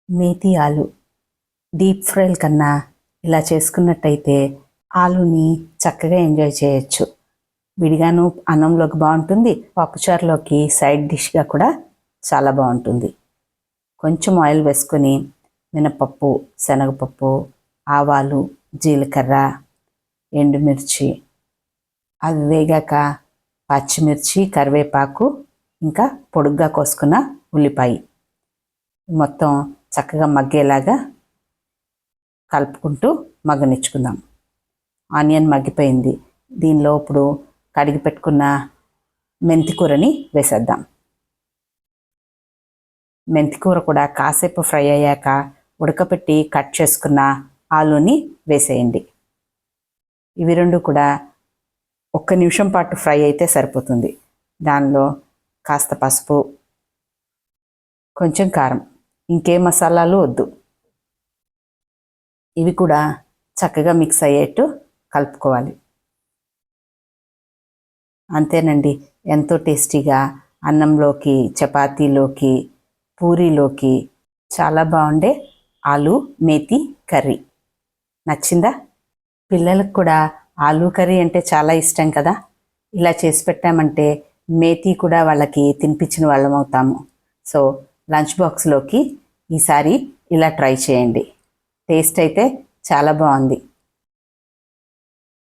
మేతి ఆలు డీప్ ఫ్రైల కన్నా ఇలా చేసుకున్నట్టయితే ఆలుని చక్కగా ఎంజాయ్ చేయొచ్చు. విడిగాను అన్నంలోకి బాగుంటుంది, పప్పుచారులోకి సైడ్ డిష్గా కూడా చాలా బాగుంటుంది. కొంచెం ఆయిల్ వేసుకొని మినపప్పు, శనగపప్పు, ఆవాలు, జీలకర్ర, ఎండుమిర్చి, అవి వేగాక పచ్చిమిర్చి, కరివేపాకు, ఇంకా పొడుగ్గా కోసుకున్న ఉల్లిపాయ మొత్తం చక్కగా మగ్గేలాగా కలుపుకుంటూ మగ్గనిచ్చుకుందాం. ఆనియన్ మగ్గిపోయింది. దీనిలో ఇప్పుడు కడిగి పెట్టుకున్న మెంతికూరని వేసేద్దాం. మెంతికూర కూడా కాసేపు ఫ్రై అయ్యాక ఉడకపెట్టి కట్ చేసుకున్న ఆలుని వేసేయండి. ఇవి రెండు కూడా 1 నిమిషం పాటు ఫ్రై అయితే సరిపోతుంది. దానిలో కాస్త పసుపు, కొంచెం కారం, ఇంకే మసాలాలు వద్దు. ఇవి కూడా చక్కగా మిక్స్ అయ్యేట్టు కలుపుకోవాలి. అంతేనండి, ఎంతో టేస్టీగా అన్నంలోకి, చపాతీలోకి, పూరీలోకి చాలా బాగుండే ఆలు మేతి కర్రీ. నచ్చిందా? పిల్లలకు కూడా ఆలు కర్రీ అంటే చాలా ఇష్టం కదా. ఇలా చేసి పెట్టామంటే మేతి కూడా వాళ్ళకి తినిపించిన వాళ్ళం అవుతాము. సో లంచ్ బాక్స్లోకి ఈసారి ఇలా ట్రై చేయండి. టేస్ట్ అయితే చాలా బాగుంది.